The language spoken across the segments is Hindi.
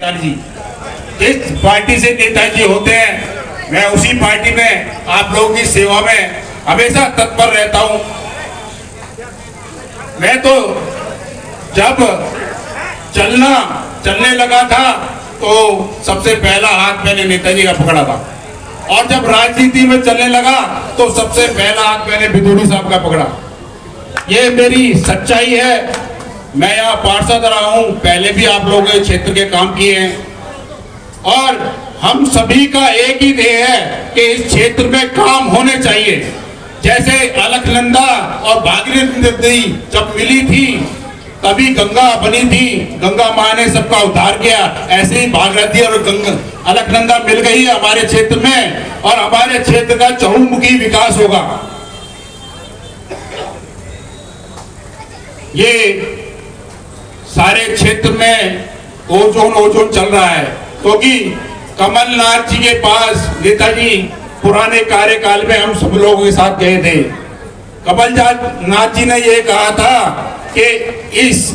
जी जिस पार्टी से नेताजी होते हैं मैं उसी पार्टी में आप लोगों की सेवा में हमेशा तत्पर रहता हूं। मैं तो जब चलने लगा था तो सबसे पहला हाथ मैंने नेताजी का पकड़ा था, और जब राजनीति में चलने लगा तो सबसे पहला हाथ मैंने भिदोड़ी साहब का पकड़ा। ये मेरी सच्चाई है। मैं यहाँ पार्षद रहा हूँ, पहले भी आप लोगों के क्षेत्र के काम किए हैं, और हम सभी का एक ही ध्येय है कि इस क्षेत्र में काम होने चाहिए। जैसे अलकनंदा और भागीरथी नदी जब मिली थी तभी गंगा बनी थी, गंगा माँ ने सबका उद्धार किया, ऐसे ही भागीरथी और अलकनंदा मिल गई है हमारे क्षेत्र में, और हमारे क्षेत्र का चहुमुखी विकास होगा। ये सारे क्षेत्र में ओजोन चल रहा है क्योंकि कमलनाथ जी के पास नेताजी पुराने कार्यकाल में हम सब लोगों के साथ गए थे। कमलनाथ जी ने ये कहा था कि इस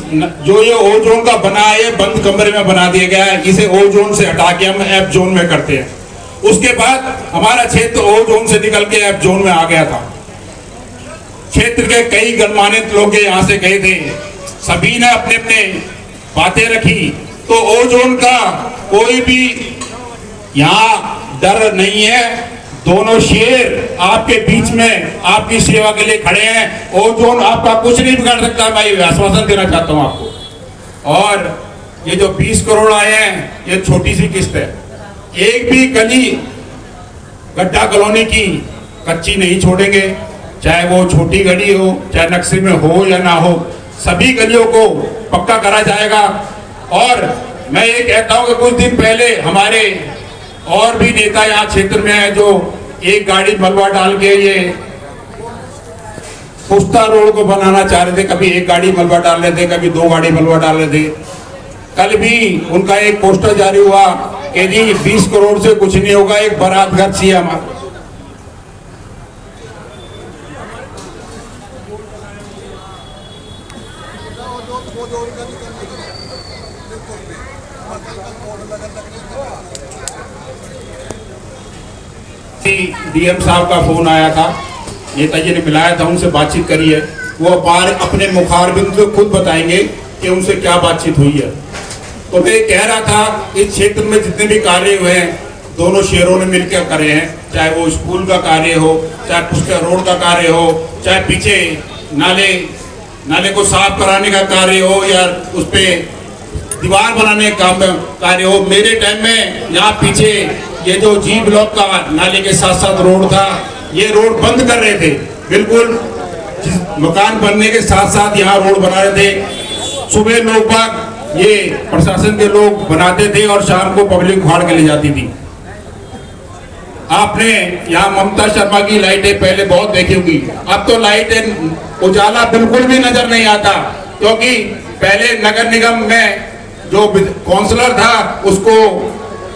जो ये ओजोन का बना है बंद कमरे में बना दिया गया है, इसे ओजोन से हटा के हम एफ जोन में करते हैं। उसके बाद हमारा क्षेत्र ओजोन से निकल के एफ जोन में आ गया था। क्षेत्र के कई गणमान्य लोग यहाँ से गए थे, सभी ने अपने अपने बातें रखी, तो ओजोन का कोई भी यहाँ डर नहीं है। दोनों शेर आपके बीच में आपकी सेवा के लिए खड़े हैं। ओजोन आपका कुछ नहीं बिगाड़ सकता, मैं ये आश्वासन देना चाहता हूँ आपको। और ये जो 20 करोड़ आए हैं ये छोटी सी किस्त है। एक भी गली गड्ढा कॉलोनी की कच्ची नहीं छोड़ेंगे, चाहे वो छोटी गली हो, चाहे नक्शे में हो या ना हो, सभी गलियों को पक्का करा जाएगा। और मैं ये कहता हूँ कि कुछ दिन पहले हमारे और भी नेता यहाँ क्षेत्र में है जो एक गाड़ी मलबा डाल के ये पुस्ता रोड को बनाना चाह रहे थे। कभी एक गाड़ी मलबा डाल रहे थे, कभी 2 गाड़ी मलबा डाल रहे थे। कल भी उनका एक पोस्टर जारी हुआ कि जी 20 करोड़ से कुछ नहीं होगा, एक बारात घर चाहिए हमारा। डीएम साहब का फोन आया था, नेताजी ने मिलाया था, उनसे बातचीत करी है। वो अपने मुखारबिंद से खुद बताएंगे कि उनसे क्या बातचीत हुई है। तो मैं कह रहा था इस क्षेत्र में जितने भी कार्य हुए हैं दोनों शेरों ने मिलकर करे हैं, चाहे वो स्कूल का कार्य हो, चाहे पुष्कर रोड का कार्य हो, चाहे पीछे नाले को साफ कराने का कार्य हो, या उस पर दीवार बनाने का कार्य हो। मेरे टाइम में यहाँ पीछे ये जो जी ब्लॉक का नाले के साथ साथ रोड था, ये रोड बंद कर रहे थे। बिल्कुल मकान बनने के साथ साथ यहाँ रोड बना रहे थे। सुबह लोग बाग ये प्रशासन के लोग बनाते थे और शाम को पब्लिक उखाड़ के ले जाती थी। आपने यहाँ ममता शर्मा की लाइटें पहले बहुत देखी होगी, अब तो लाइटें उजाला बिल्कुल भी नजर नहीं आता, क्योंकि पहले नगर निगम में जो काउंसलर था उसको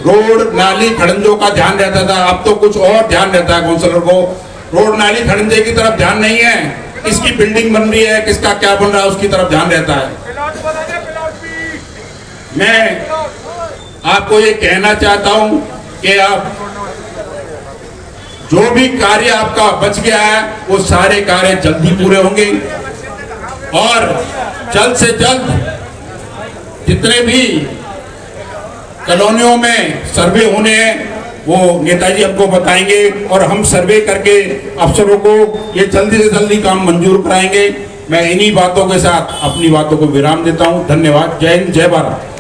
रोड नाली खड़ंजों का ध्यान रहता था, अब तो कुछ और ध्यान रहता है काउंसलर को। रोड नाली खड़ंजे की तरफ ध्यान नहीं है, किसकी बिल्डिंग बन रही है, किसका क्या बन रहा है उसकी तरफ ध्यान रहता है। मैं आपको ये कहना चाहता हूं कि आप जो भी कार्य आपका बच गया है वो सारे कार्य जल्दी पूरे होंगे, और जल्द से जल्द जितने भी कॉलोनियों में सर्वे होने हैं वो नेताजी हमको बताएंगे, और हम सर्वे करके अफसरों को ये जल्दी से जल्दी काम मंजूर कराएंगे। मैं इन्हीं बातों के साथ अपनी बातों को विराम देता हूं। धन्यवाद। जय हिंद, जय भारत।